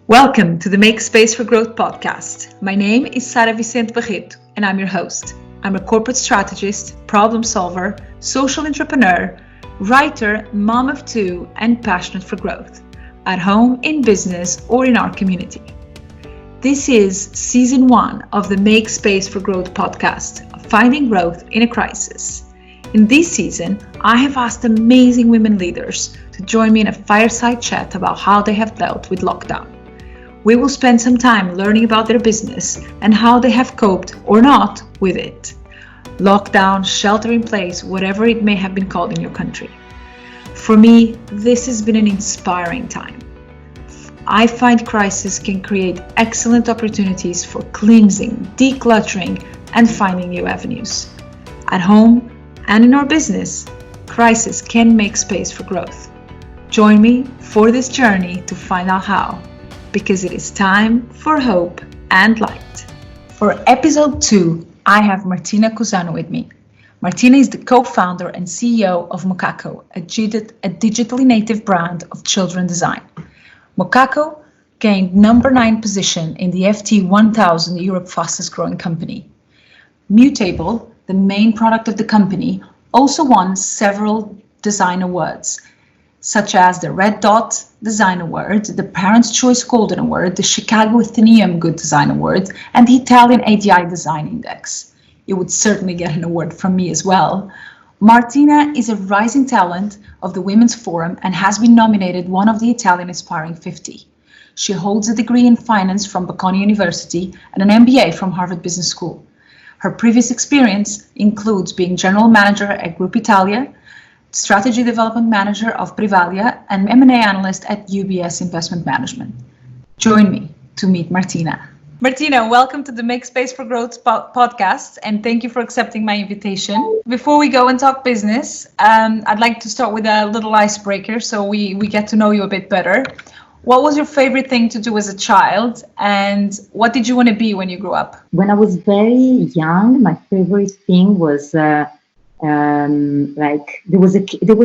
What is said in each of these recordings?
Welcome to the Make Space for Growth podcast. My name is Sara Vicente Barreto and I'm your host. I'm a corporate strategist, problem solver, social entrepreneur, writer, mom of two, and passionate for growth, at home, in business, or in our community. This is season 1 of the Make Space for Growth podcast, Finding Growth in a Crisis. In this season, I have asked amazing women leaders to join me in a fireside chat about how they have dealt with lockdown. We will spend some time learning about their business and how they have coped or not with it. Lockdown, shelter in place, whatever it may have been called in your country. For me, this has been an inspiring time. I find crisis can create excellent opportunities for cleansing, decluttering, and finding new avenues. At home and in our business, crisis can make space for growth. Join me for this journey to find out how. Because it is time for hope and light. For episode 2, I have Martina Cusano with me. Martina is the co-founder and CEO of Mukako, a digitally native brand of children design. Mukako gained number 9 position in the FT 1000 Europe fastest growing company. Mutable, the main product of the company, also won several design awards, such as the Red Dot Design Award, the Parents' Choice Golden Award, the Chicago Athenaeum Good Design Award, and the Italian ADI Design Index. You would certainly get an award from me as well. Martina is a rising talent of the Women's Forum and has been nominated one of the Italian Aspiring 50. She holds a degree in finance from Bocconi University and an MBA from Harvard Business School. Her previous experience includes being general manager at Group Italia, strategy development manager of Privalia, and M&A analyst at UBS Investment Management. Join me to meet Martina. Martina, welcome to the Make Space for Growth podcast, and thank you for accepting my invitation. Before we go and talk business, I'd like to start with a little icebreaker so we get to know you a bit better. What was your favorite thing to do as a child, and what did you want to be when you grew up? When I was very young, my favorite thing was there was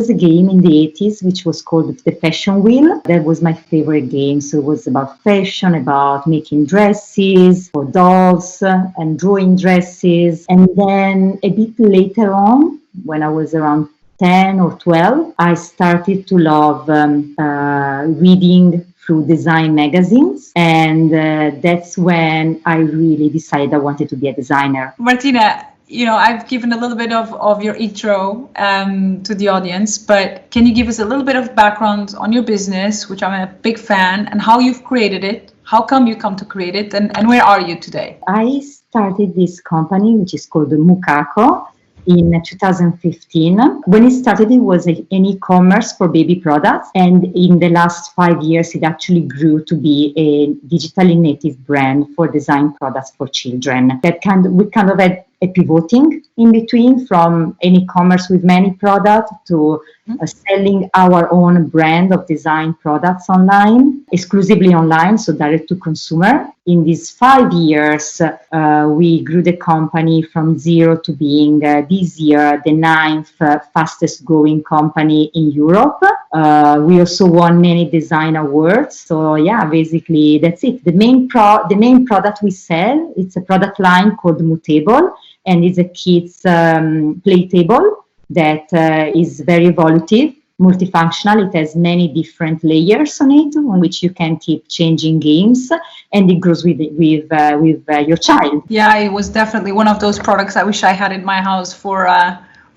a game in the 80s which was called the Fashion Wheel. That was my favorite game. So it was about fashion, about making dresses for dolls and drawing dresses. And then a bit later on, when I was around 10 or 12, I started to love reading through design magazines, and that's when I really decided I wanted to be a designer. Martina, I've given a little bit of your intro to the audience, but can you give us a little bit of background on your business, which I'm a big fan, and how you've created it, how come you come to create it, and where are you today? I started this company, which is called Mukako, in 2015. When it started, it was an e-commerce for baby products, and in the last 5 years, it actually grew to be a digitally native brand for design products for children. We kind of had a pivoting in between from an e-commerce with many products to selling our own brand of design products online, exclusively online, so direct to consumer. In these 5 years, we grew the company from zero to being this year the 9th fastest growing company in Europe. We also won many design awards. So yeah, basically that's it. The main product we sell, it's a product line called Mutable, and it's a kids play table that is very evolutive, multifunctional. It has many different layers on it on which you can keep changing games, and it grows with your child. Yeah, it was definitely one of those products I wish I had in my house for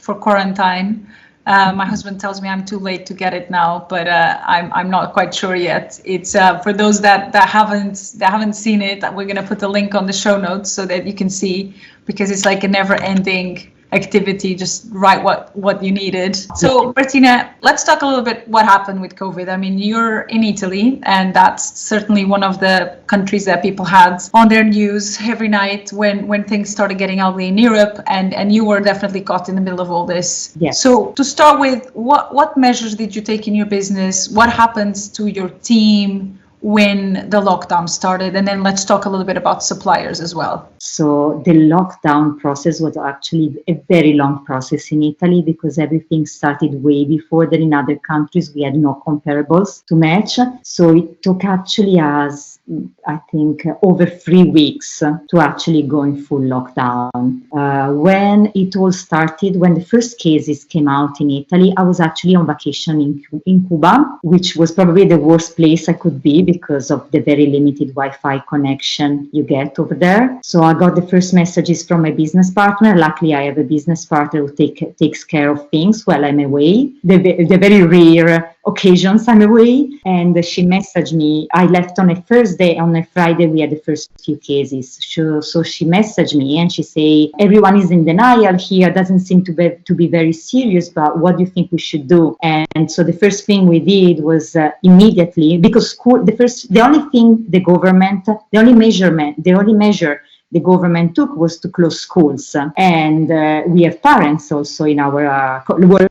quarantine. My husband tells me I'm too late to get it now, but I'm not quite sure yet. It's for those that haven't seen it. We're gonna put the link on the show notes so that you can see, because it's like a never-ending activity, just write what you needed. So Martina, let's talk a little bit what happened with COVID. I mean, you're in Italy, and that's certainly one of the countries that people had on their news every night when things started getting ugly in Europe, and you were definitely caught in the middle of all this. Yes. So to start with, what measures did you take in your business? What happens to your team? when the lockdown started? And then let's talk a little bit about suppliers as well. So the lockdown process was actually a very long process in Italy because everything started way before that. In other countries, we had no comparables to match. So it took actually us, I think, over 3 weeks to actually go in full lockdown. When it all started, when the first cases came out in Italy, I was actually on vacation in Cuba, which was probably the worst place I could be because of the very limited Wi-Fi connection you get over there. So I got the first messages from my business partner. Luckily, I have a business partner who takes care of things while I'm away. The very rare occasions I'm away. And she messaged me. I left on a Thursday. On a Friday, we had the first few cases. So she messaged me and she said, everyone is in denial here. Doesn't seem to be very serious, but what do you think we should do? And so the first thing we did was immediately, because the only measure the government took was to close schools. And we have parents also in our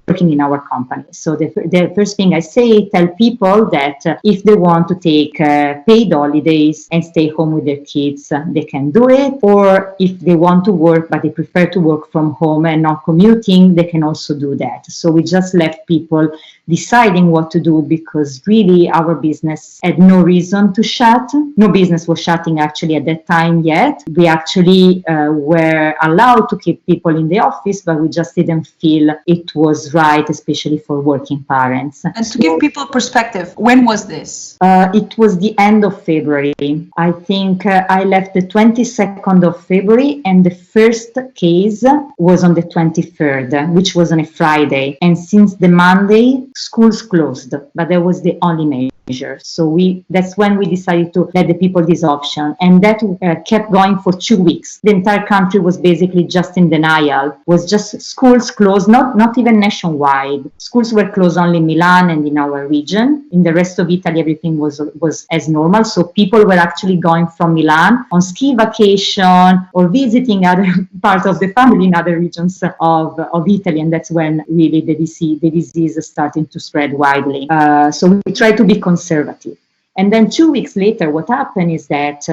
working in our company. So the first thing I say, tell people that if they want to take paid holidays and stay home with their kids, they can do it. Or if they want to work, but they prefer to work from home and not commuting, they can also do that. So we just left people deciding what to do because really our business had no reason to shut. No business was shutting actually at that time yet. We actually were allowed to keep people in the office, but we just didn't feel it was right, especially for working parents. And to give people perspective, when was this? It was the end of February. I think I left the 22nd of February and the first case was on the 23rd, which was on a Friday. And since the Monday, schools closed, but that was the only measure. So that's when we decided to let the people this option. And that kept going for 2 weeks. The entire country was basically just in denial, was just schools closed, not even nationwide. Schools were closed only in Milan and in our region. In the rest of Italy, everything was as normal. So people were actually going from Milan on ski vacation or visiting other parts of the family in other regions of Italy. And that's when really the disease is starting to spread widely. So we try to be conservative. And then 2 weeks later, what happened is that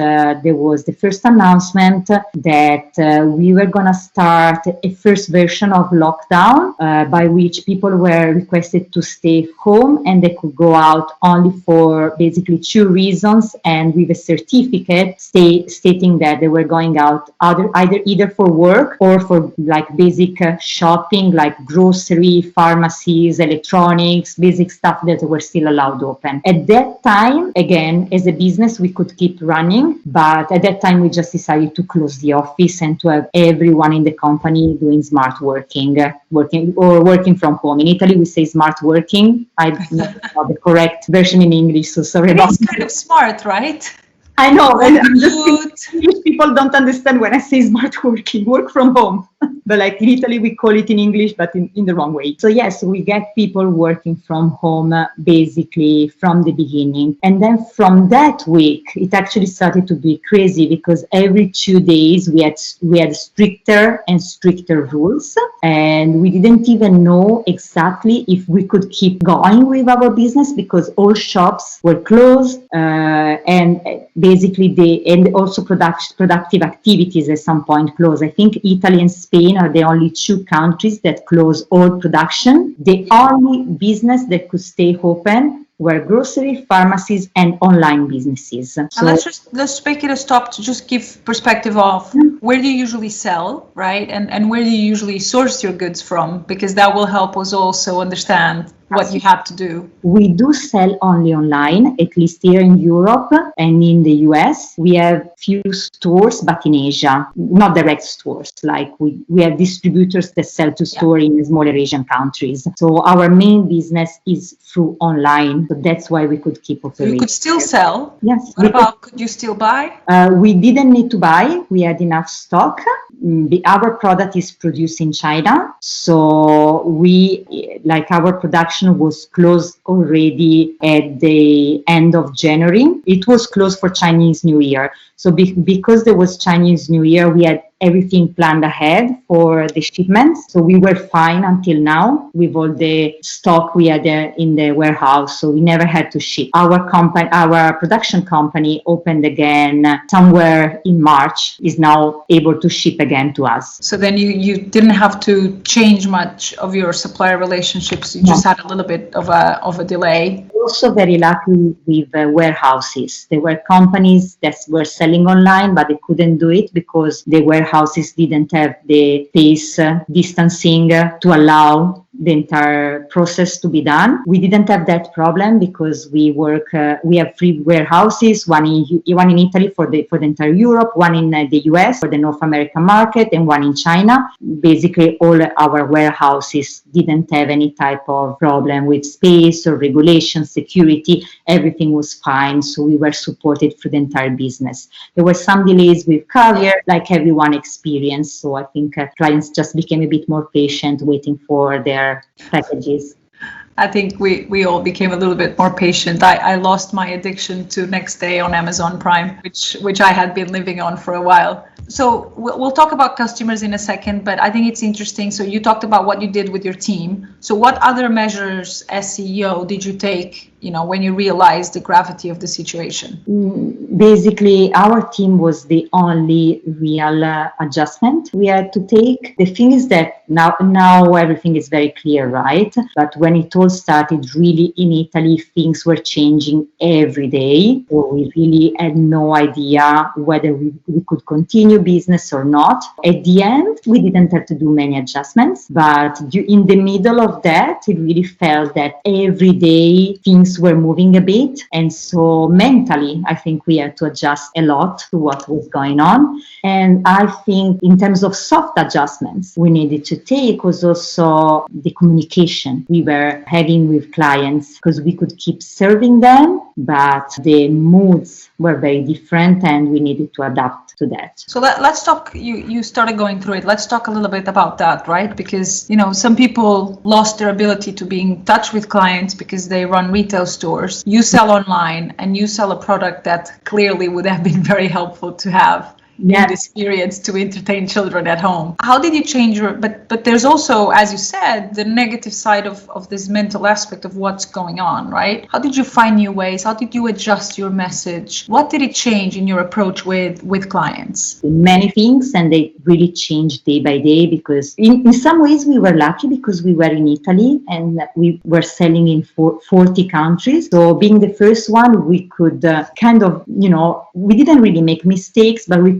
there was the first announcement that we were going to start a first version of lockdown by which people were requested to stay home and they could go out only for basically 2 reasons and with a certificate stating that they were going out either for work or for like basic shopping like grocery, pharmacies, electronics, basic stuff that were still allowed open. At that time, again, as a business, we could keep running, but at that time we just decided to close the office and to have everyone in the company doing smart working from home. In Italy, we say smart working. I don't know the correct version in English, so sorry about that. It's kind of smart, right? I know, and English people don't understand when I say smart working, work from home. But like in Italy, we call it in English, but in the wrong way. So yes, we get people working from home basically from the beginning. And then from that week, it actually started to be crazy because every 2 days we had stricter and stricter rules. And we didn't even know exactly if we could keep going with our business because all shops were closed and basically and also productive activities at some point closed. I think Italy and Spain are the only 2 countries that close all production. The only business that could stay open were grocery, pharmacies, and online businesses. So let's make it a stop to just give perspective of where do you usually sell, right? And where do you usually source your goods from? Because that will help us also understand what you have to do. We do sell only online, at least here in Europe and in the US. We have few stores, but in Asia, not direct stores. Like we have distributors that sell to store in smaller Asian countries. So our main business is through online. So that's why we could keep operating. You could still sell? Yes. Could you still buy? We didn't need to buy. We had enough stock. Our product is produced in China. So our production was closed already at the end of January. It was closed for Chinese New Year. So because there was Chinese New Year, we had everything planned ahead for the shipments. So we were fine until now with all the stock we had in the warehouse. So we never had to ship. Our production company opened again somewhere in March, is now able to ship again to us. So then you didn't have to change much of your supplier relationships. You just had a little bit of a delay. Also very lucky with warehouses. There were companies that were selling online, but they couldn't do it because the warehouses didn't have the space distancing to allow the entire process to be done. We didn't have that problem because we have 3 warehouses, one in Italy for the entire Europe, one in the US for the North American market, and one in China. Basically, all our warehouses didn't have any type of problem with space or regulation, security. Everything was fine, so we were supported through the entire business. There were some delays with courier, like everyone experienced, so I think clients just became a bit more patient, waiting for their packages. I think we all became a little bit more patient. I lost my addiction to next day on Amazon Prime, which I had been living on for a while. So we'll talk about customers in a second, but I think it's interesting. So you talked about what you did with your team. So what other measures as CEO did you take, when you realized the gravity of the situation? Basically, our team was the only real adjustment we had to take. The thing is that now everything is very clear, right? But when it all started, really in Italy, things were changing every day. So we really had no idea whether we could continue business or not. At the end, we didn't have to do many adjustments, but in the middle of that, it really felt that every day things were moving a bit. And so mentally, I think we had to adjust a lot to what was going on. And I think in terms of soft adjustments we needed to take was also the communication we were having with clients, because we could keep serving them, but the moods were very different and we needed to adapt to that. So let's talk, you started going through it. Let's talk a little bit about that, right? Because, some people lost their ability to be in touch with clients because they run retail stores. You sell online and you sell a product that clearly would have been very helpful to have. In this period to entertain children at home. How did you change but there's also, as you said, the negative side of this mental aspect of what's going on, right? How did you find new ways? How did you adjust your message? What did it change in your approach with clients? Many things, and they really changed day by day, because in some ways we were lucky because we were in Italy and we were selling in 40 countries. So being the first one, we could we didn't really make mistakes, but we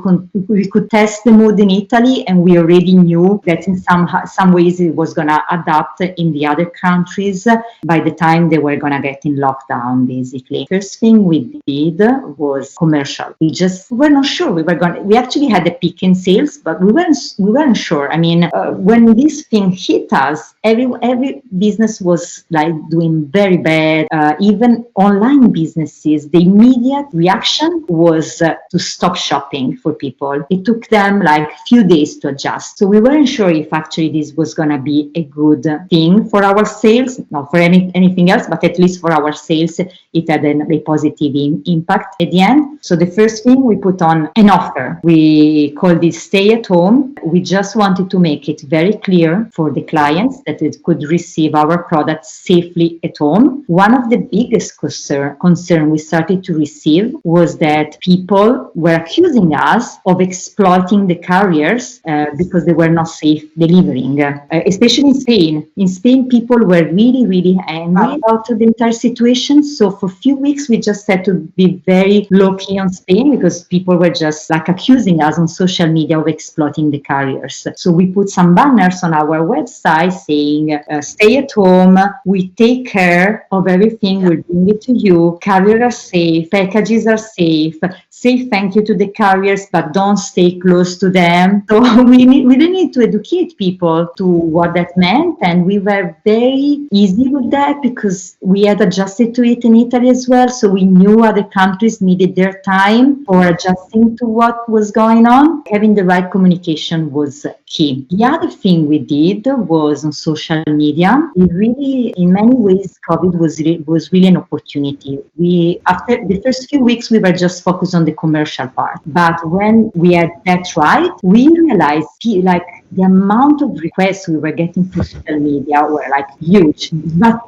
could test the mood in Italy, and we already knew that in some ways it was going to adapt in the other countries by the time they were going to get in lockdown, basically. First thing we did was commercial. We just were not sure. We actually had a peak in sales, but we weren't sure. I mean, when this thing hit us, every business was like doing very bad. Even online businesses, the immediate reaction was to stop shopping for people. It took them like a few days to adjust. So we weren't sure if actually this was going to be a good thing for our sales, not for anything else, but at least for our sales, it had a positive impact at the end. So the first thing, we put on an offer. We called it Stay at Home. We just wanted to make it very clear for the clients that it could receive our products safely at home. One of the biggest concern we started to receive was that people were accusing us of exploiting the carriers because they were not safe delivering, especially in Spain. In Spain, people were really, really angry about the entire situation. So for a few weeks, we just had to be very low-key on Spain because people were just like accusing us on social media of exploiting the carriers. So we put some banners on our website saying, stay at home, we take care of everything, we're doing it to you, carriers are safe, packages are safe, say thank you to the carriers, but don't stay close to them. So we really need to educate people to what that meant, and we were very easy with that because we had adjusted to it in Italy as well, so we knew other countries needed their time for adjusting to what was going on. Having the right communication was key. The other thing we did was on social media. We really, in many ways, COVID was really an opportunity. After the first few weeks, we were just focused on the commercial part. But when we had that right, we realized like the amount of requests we were getting through social media were like huge, but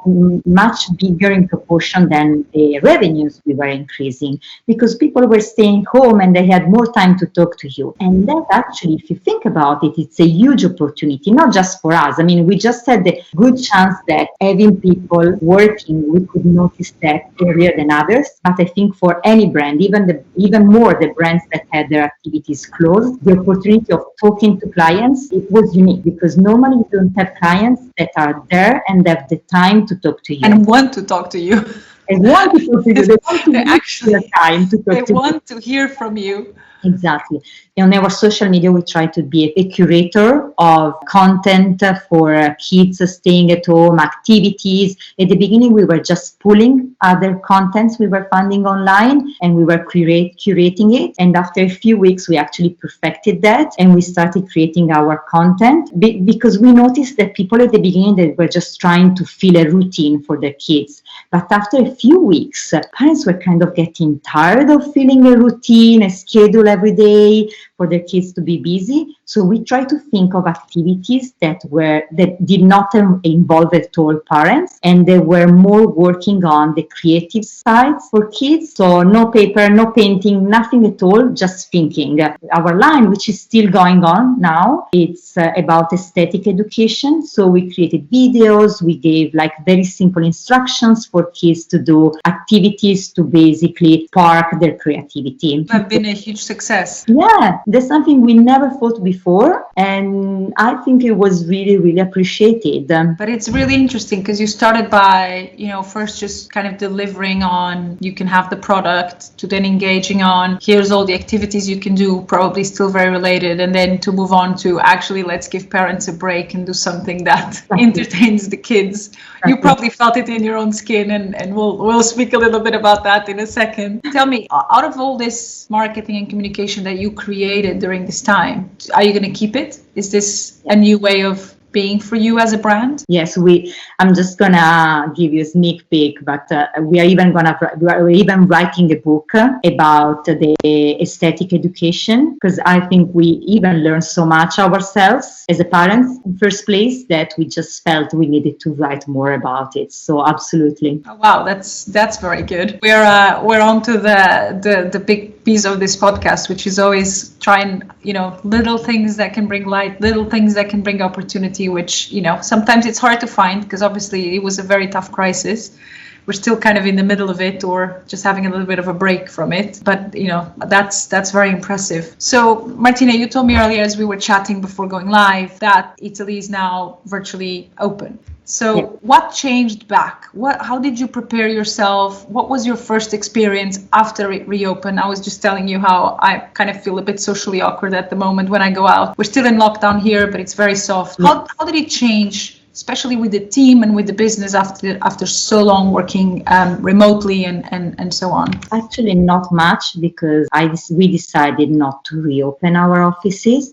much bigger in proportion than the revenues we were increasing, because people were staying home and they had more time to talk to you. And that actually, if you think about it, it's a huge opportunity, not just for us. I mean, we just had the good chance that having people working, we could notice that earlier than others. But I think for any brand, even more the brands that had their activities closed, the opportunity of talking to clients, it was unique, because normally you don't have clients that are there and have the time to talk to you. And want to talk to you. They want to talk to you. They want to actually time to talk they to you. want to hear from you. Exactly. On our social media, we try to be a curator of content for kids staying at home, activities. At the beginning, we were just pulling other contents we were finding online, and we were curating it. And after a few weeks, we actually perfected that, and we started creating our content because we noticed that people at the beginning, they were just trying to fill a routine for their kids. But after a few weeks, parents were kind of getting tired of filling a routine, a schedule every day for their kids to be busy. So we try to think of activities that did not involve at all parents, and they were more working on the creative sides for kids. So no paper, no painting, nothing at all, just thinking. Our line, which is still going on now, it's about aesthetic education. So we created videos, we gave like very simple instructions for kids to do activities to basically spark their creativity. Have been a huge success. Yeah, that's something we never thought before, and I think it was really, really appreciated. But it's really interesting because you started by, first just kind of delivering on, you can have the product, to then engaging on, here's all the activities you can do, probably still very related, and then to move on to actually let's give parents a break and do something that entertains the kids. You probably felt it in your own skin, and we'll speak a little bit about that in a second. Tell me, out of all this marketing and communication that you created during this time, are you going to keep it? Is this a new way of being for you as a brand? Yes, I'm just gonna give you a sneak peek, but we're even writing a book about the aesthetic education, because I think we even learned so much ourselves as a parents in first place that we just felt we needed to write more about it. So absolutely. Oh, wow, that's very good. We're on to the big piece of this podcast, which is always trying, little things that can bring light, little things that can bring opportunity, which, sometimes it's hard to find because obviously it was a very tough crisis. We're still kind of in the middle of it, or just having a little bit of a break from it. But, that's very impressive. So, Martina, you told me earlier as we were chatting before going live that Italy is now virtually open. So What changed back? How did you prepare yourself? What was your first experience after it reopened? I was just telling you how I kind of feel a bit socially awkward at the moment when I go out. We're still in lockdown here, but it's very soft. How did it change, especially with the team and with the business after so long working remotely and so on? Actually, not much, because we decided not to reopen our offices.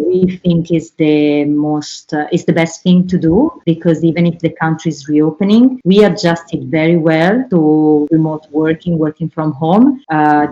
We think is the best thing to do, because even if the country is reopening, we adjusted very well to remote working from home.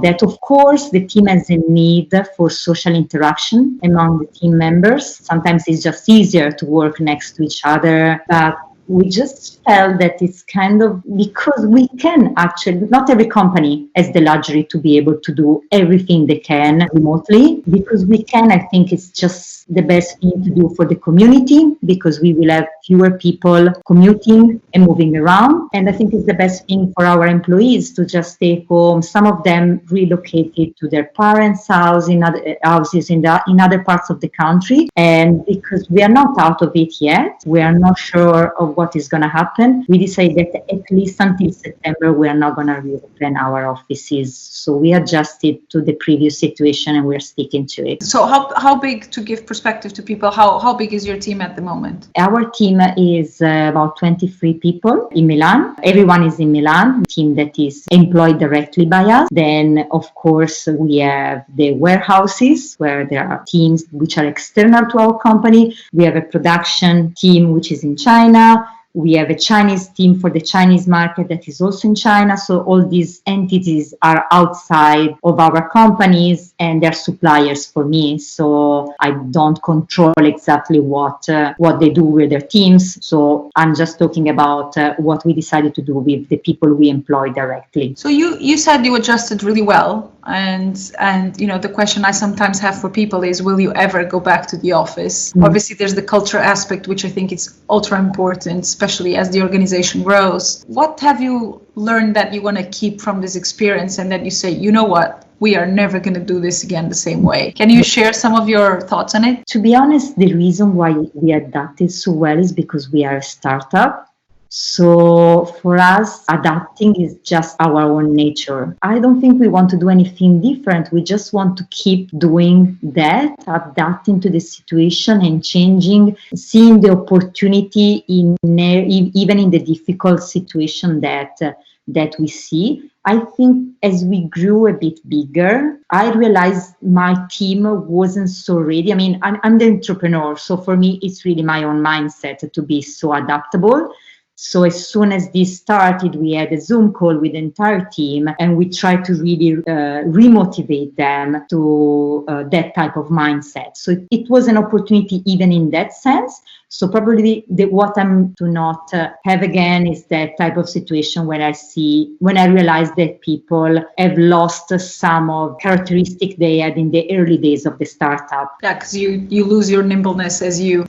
That of course the team has a need for social interaction among the team members. Sometimes it's just easier to work next to each other. But we just felt that it's kind of, because we can actually, not every company has the luxury to be able to do everything they can remotely. Because we can, I think it's just the best thing to do for the community, because we will have fewer people commuting and moving around. And I think it's the best thing for our employees to just stay home. Some of them relocated to their parents' house in other houses in other parts of the country. And because we are not out of it yet, we are not sure of what is going to happen, we decided that at least until September, we are not going to reopen our offices. So we adjusted to the previous situation and we're sticking to it. So how big, to give perspective to people, how big is your team at the moment? Our team is about 23 people in Milan. Everyone is in Milan, a team that is employed directly by us. Then, of course, we have the warehouses where there are teams which are external to our company. We have a production team which is in China. We have a Chinese team for the Chinese market that is also in China. So all these entities are outside of our companies and they're suppliers for me. So I don't control exactly what they do with their teams. So I'm just talking about what we decided to do with the people we employ directly. So you said you adjusted really well. And the question I sometimes have for people is, will you ever go back to the office? Obviously, there's the culture aspect, which I think is ultra important, especially as the organization grows. What have you learned that you want to keep from this experience and that you say, you know what, we are never going to do this again the same way? Can you share some of your thoughts on it? To be honest, the reason why we adapted so well is because we are a startup. So for us, adapting is just our own nature. I don't think we want to do anything different. We just want to keep doing that, adapting to the situation and changing, seeing the opportunity even in the difficult situation that we see. I think as we grew a bit bigger, I realized my team wasn't so ready. I mean, I'm the entrepreneur, so for me, it's really my own mindset to be so adaptable. So as soon as this started, we had a Zoom call with the entire team and we tried to really remotivate them to that type of mindset. So it was an opportunity even in that sense. So probably what I'm to not have again is that type of situation when I realize that people have lost some of characteristics they had in the early days of the startup. Yeah, because you lose your nimbleness as you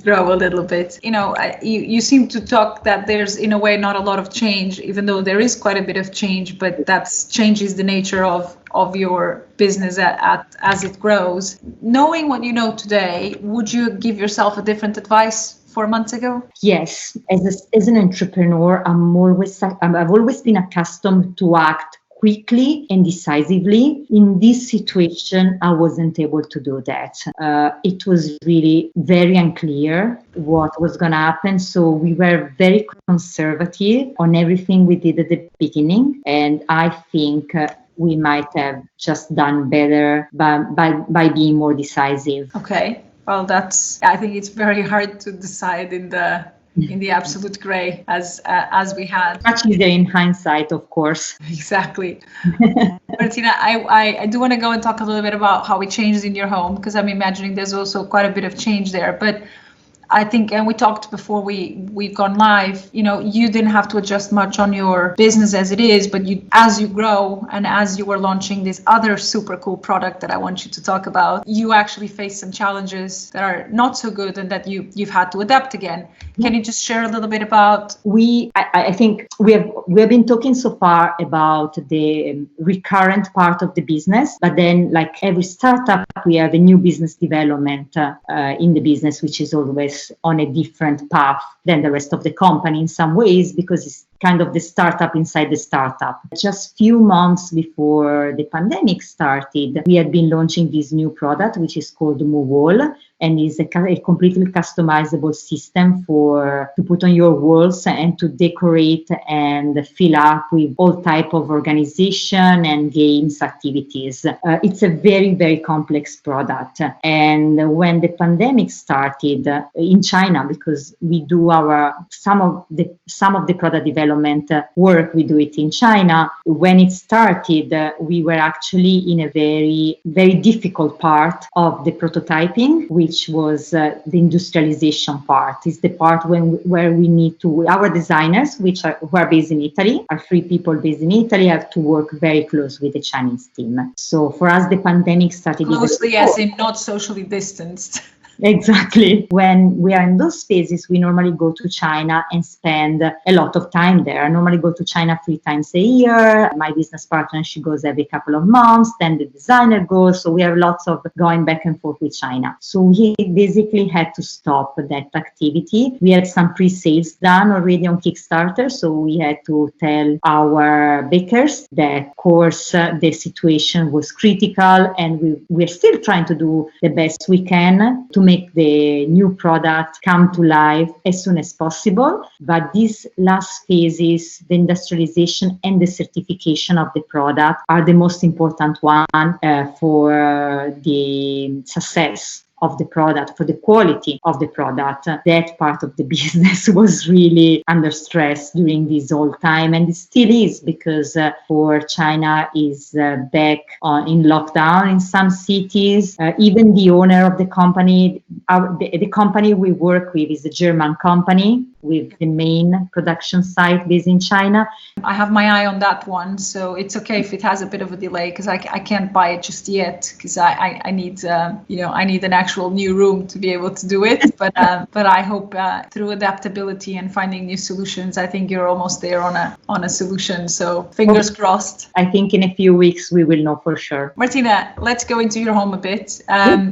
grow a little bit. You seem to talk that there's in a way not a lot of change, even though there is quite a bit of change, but change is the nature of your business as it grows. Knowing what you know today, would you give yourself a different advice 4 months ago? Yes. As an entrepreneur, I've always been accustomed to act quickly and decisively. In this situation, I wasn't able to do that. It was really very unclear what was going to happen. So we were very conservative on everything we did at the beginning. And I think we might have just done better by being more decisive. Okay. Well, I think it's very hard to decide in the absolute gray as we had. Much easier in hindsight, of course. Exactly. Martina, I do want to go and talk a little bit about how it changed in your home, because I'm imagining there's also quite a bit of change there. But I think, and we talked before we've gone live, you didn't have to adjust much on your business as it is, but as you grow and as you were launching this other super cool product that I want you to talk about, you actually faced some challenges that are not so good and that you've had to adapt again. Can you just share a little bit about? I think we have been talking so far about the recurrent part of the business, but then like every startup, we have a new business development in the business, which is always on a different path than the rest of the company in some ways, because it's kind of the startup inside the startup. Just few months before the pandemic started, we had been launching this new product, which is called Wall, and is a completely customizable system to put on your walls and to decorate and fill up with all type of organization and games activities. It's a very, very complex product. And when the pandemic started in China, because we do some of the product development work, we do it in China. When it started, we were actually in a very, very difficult part of the prototyping, which was the industrialization part. It's the part where we need to, our designers, who are based in Italy, are 3 people based in Italy, have to work very close with the Chinese team. So for us, the pandemic started closely, as in not socially distanced. Exactly. When we are in those spaces, we normally go to China and spend a lot of time there. I normally go to China 3 times a year. My business partner, she goes every couple of months. Then the designer goes. So we have lots of going back and forth with China. So we basically had to stop that activity. We had some pre-sales done already on Kickstarter. So we had to tell our bakers that, of course, the situation was critical, and we're still trying to do the best we can to make the new product come to life as soon as possible. But these last phases, the industrialization and the certification of the product, are the most important one for the success of the product, for the quality of the product. That part of the business was really under stress during this whole time, and it still is, because for China is back in lockdown in some cities. Even the owner of the company, the company we work with is a German company with the main production site based in China. I have my eye on that one, so it's okay if it has a bit of a delay, because I can't buy it just yet, because I need I need an actual new room to be able to do it. But I hope through adaptability and finding new solutions, I think you're almost there on a solution. So fingers crossed. I think in a few weeks we will know for sure. Martina, let's go into your home a bit,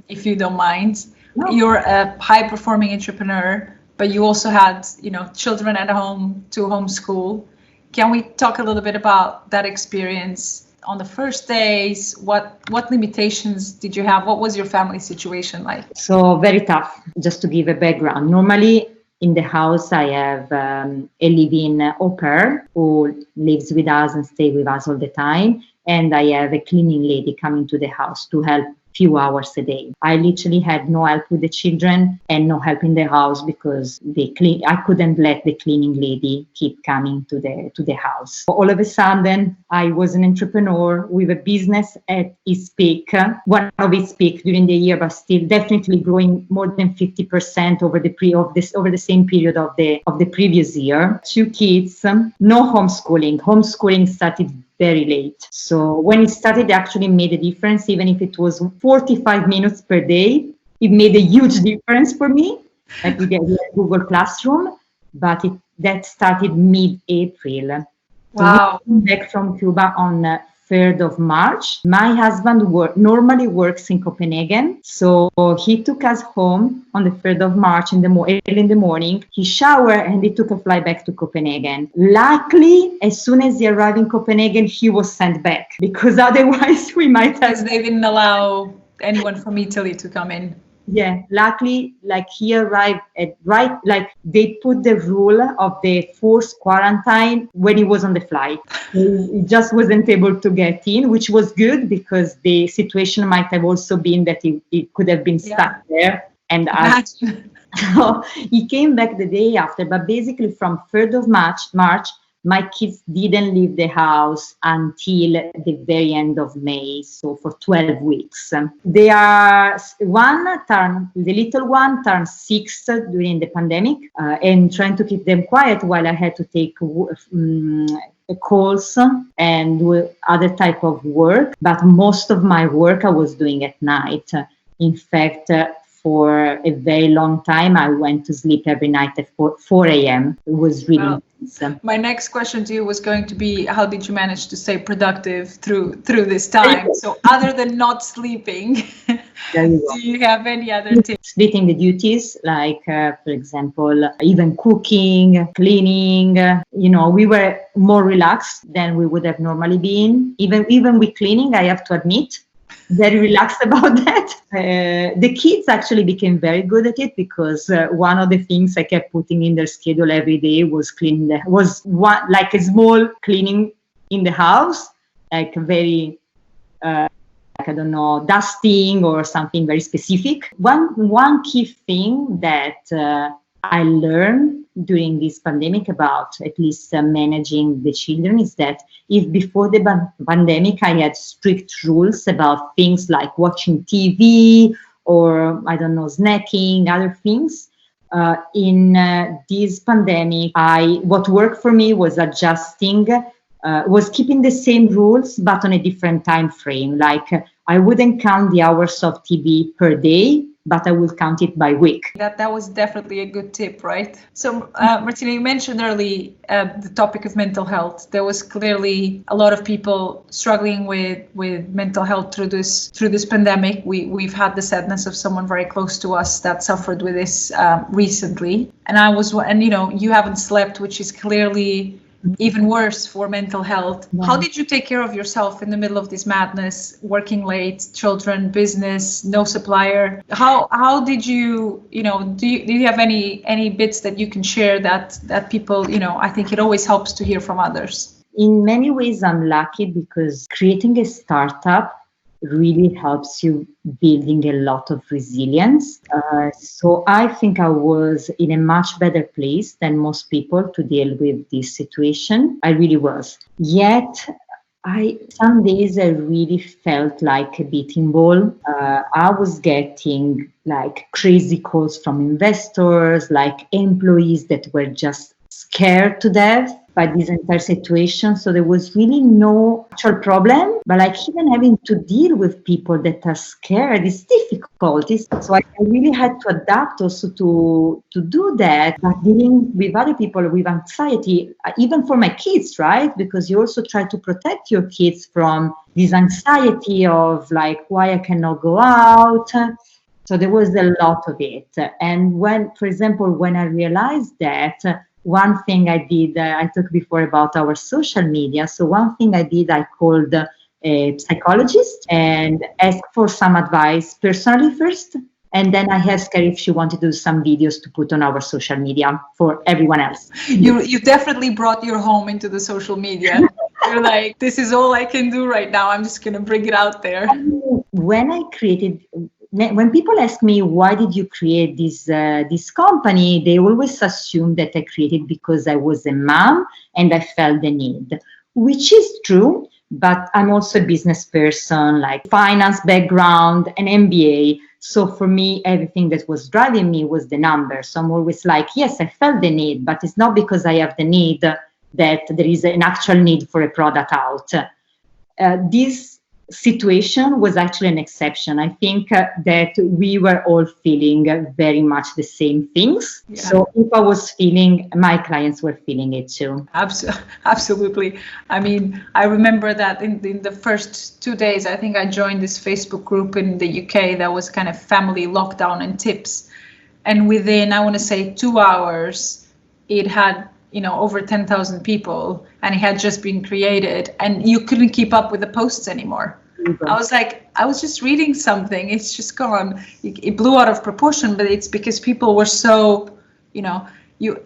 if you don't mind. No. You're a high-performing entrepreneur, but you also had, children at home to homeschool. Can we talk a little bit about that experience on the first days? What limitations did you have? What was your family situation like? So very tough. Just to give a background, normally in the house I have a live-in au pair who lives with us and stays with us all the time, and I have a cleaning lady coming to the house to help few hours a day. I literally had no help with the children and no help in the house, because I couldn't let the cleaning lady keep coming to the house. All of a sudden, I was an entrepreneur with a business at its peak, one of its peak during the year, but still definitely growing more than 50% over the same period of the previous year. 2 kids, no homeschooling. Homeschooling started very late. So when it started, it actually made a difference. Even if it was 45 minutes per day, it made a huge difference for me. Like with the Google Classroom, but that started mid-April. Wow. So we came back from Cuba on 3rd of March. My husband normally works in Copenhagen, so he took us home on the 3rd of March early in the morning. He showered and he took a flight back to Copenhagen. Luckily, as soon as he arrived in Copenhagen, he was sent back, because otherwise we might have... Because they didn't allow anyone from Italy to come in. Yeah, luckily, he arrived they put the rule of the forced quarantine when he was on the flight. He just wasn't able to get in, which was good, because the situation might have also been that he could have been stuck there. And so he came back the day after, but basically from 3rd of March, my kids didn't leave the house until the very end of May, so for 12 weeks. The little one turned 6 during the pandemic, and trying to keep them quiet while I had to take calls and do other type of work. But most of my work I was doing at night. In fact, for a very long time, I went to sleep every night at 4 a.m. It was really intense. My next question to you was going to be, how did you manage to stay productive through this time? So other than not sleeping, do you have any other tips? Splitting the duties, for example, even cooking, cleaning. We were more relaxed than we would have normally been. Even with cleaning, I have to admit, very relaxed about that. The kids actually became very good at it, because one of the things I kept putting in their schedule every day was a small cleaning in the house, like very dusting or something very specific. One key thing that I learned during this pandemic about at least managing the children is that if before the pandemic I had strict rules about things like watching TV or, snacking, other things, in this pandemic, what worked for me was was keeping the same rules, but on a different time frame. I wouldn't count the hours of TV per day, but I will count it by week. That was definitely a good tip, right? So, Martina, you mentioned early the topic of mental health. There was clearly a lot of people struggling with mental health through this pandemic. We've had the sadness of someone very close to us that suffered with this recently. And you haven't slept, which is clearly even worse for mental health. Yeah. How did you take care of yourself in the middle of this madness, working late, children, business, no supplier? How did you, do you have any bits that you can share that people, I think it always helps to hear from others. In many ways, I'm lucky because creating a startup really helps you building a lot of resilience. So I think I was in a much better place than most people to deal with this situation. I really was. Yet some days I really felt like a beating ball. I was getting like crazy calls from investors, like employees that were just scared to death by this entire situation. So there was really no actual problem, but like even having to deal with people that are scared is difficult. So I really had to adapt also to do that, but dealing with other people with anxiety, even for my kids, right? Because you also try to protect your kids from this anxiety of like, why I cannot go out. So there was a lot of it. And when, for example, when I realized that, one thing I did, I talked before about our social media. So one thing I did, I called a psychologist and asked for some advice personally first. And then I asked her if she wanted to do some videos to put on our social media for everyone else. You definitely brought your home into the social media. You're like, this is all I can do right now. I'm just going to bring it out there. When people ask me why did you create this company, they always assume that I created because I was a mom and I felt the need, which is true. But I'm also a business person, like finance background, an MBA. So for me, everything that was driving me was the numbers. So I'm always like, yes, I felt the need, but it's not because I have the need that there is an actual need for a product out. This situation was actually an exception. I think that we were all feeling very much the same things. Yeah. So if I was feeling, my clients were feeling it too. Absolutely. I mean, I remember that in the first 2 days, I think I joined this Facebook group in the UK that was kind of family lockdown and tips. And within, I want to say 2 hours, it had over 10,000 people, and it had just been created, and you couldn't keep up with the posts anymore. I was like, I was just reading something, it's just gone. It blew out of proportion, but it's because people were so,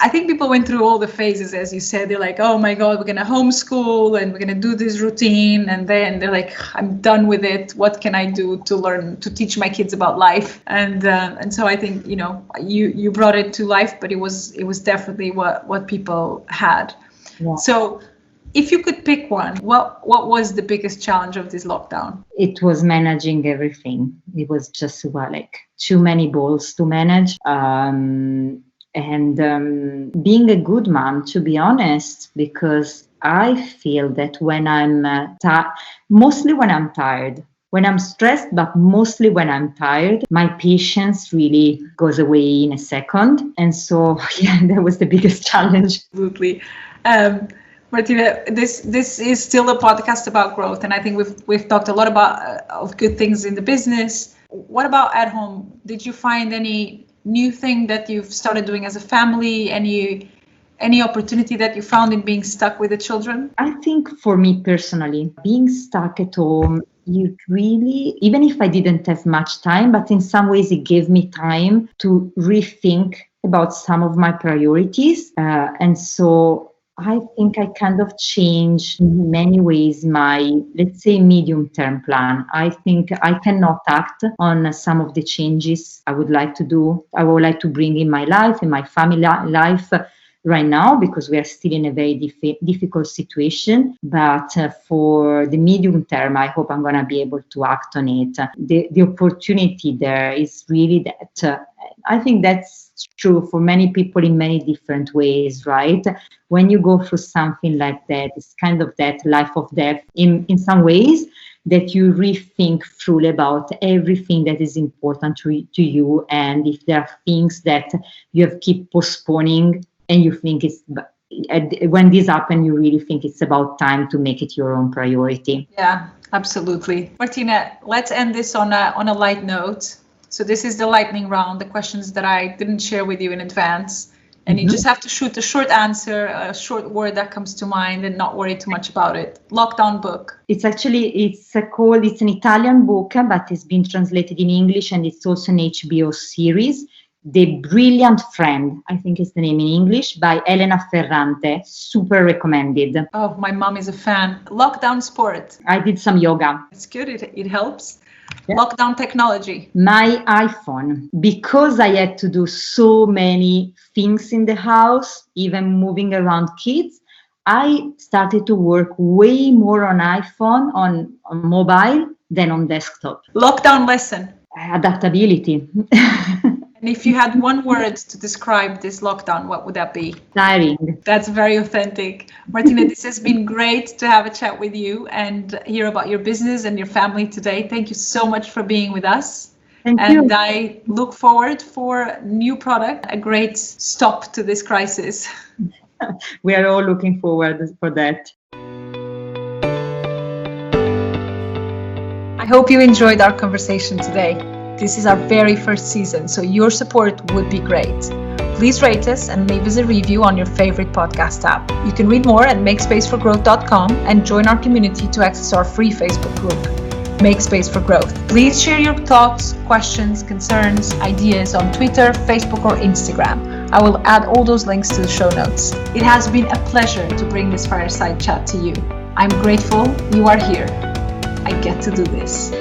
I think people went through all the phases, as you said. They're like, oh my God, we're going to homeschool and we're going to do this routine. And then they're like, I'm done with it. What can I do to teach my kids about life? And so I think, you brought it to life, but it was definitely what people had. Yeah. So if you could pick one, what was the biggest challenge of this lockdown? It was managing everything. It was just like too many balls to manage. And being a good mom, to be honest, because I feel that when I'm mostly when I'm tired, when I'm stressed, but mostly when I'm tired, my patience really goes away in a second. And so, yeah, that was the biggest challenge. Absolutely. Martina, this is still a podcast about growth, and I think we've talked a lot about of good things in the business. What about at home? Did you find any new thing that you've started doing as a family? Any opportunity that you found in being stuck with the children? I think for me personally, being stuck at home, you really, even if I didn't have much time, but in some ways it gave me time to rethink about some of my priorities, and so I think I kind of changed in many ways my, let's say, medium-term plan. I think I cannot act on some of the changes I would like to do. I would like to bring in my life, in my family life right now, because we are still in a very difficult situation. But for the medium term, I hope I'm going to be able to act on it. The opportunity there is really that. I think that's true for many people in many different ways, right? When you go through something like that, it's kind of that life of death in some ways, that you rethink through about everything that is important to you. And if there are things that you have keep postponing and you think when this happens, you really think it's about time to make it your own priority. Yeah, absolutely. Martina, let's end this on a light note. So this is the lightning round, the questions that I didn't share with you in advance. And you just have to shoot a short answer, a short word that comes to mind, and not worry too much about it. Lockdown book. It's an Italian book, but it's been translated in English, and it's also an HBO series. The Brilliant Friend, I think is the name in English, by Elena Ferrante. Super recommended. Oh, my mom is a fan. Lockdown sport. I did some yoga. It's good. It helps. Yeah. Lockdown technology. My iPhone, because I had to do so many things in the house, even moving around kids, I started to work way more on iPhone, on mobile, than on desktop. Lockdown lesson. Adaptability. And if you had one word to describe this lockdown, what would that be? Tiring. That's very authentic. Martina, this has been great to have a chat with you and hear about your business and your family today. Thank you so much for being with us. Thank you. And I look forward for new product, a great stop to this crisis. We are all looking forward for that. I hope you enjoyed our conversation today. This is our very first season, so your support would be great. Please rate us and leave us a review on your favorite podcast app. You can read more at makespaceforgrowth.com and join our community to access our free Facebook group, Make Space for Growth. Please share your thoughts, questions, concerns, ideas on Twitter, Facebook, or Instagram. I will add all those links to the show notes. It has been a pleasure to bring this fireside chat to you. I'm grateful you are here. I get to do this.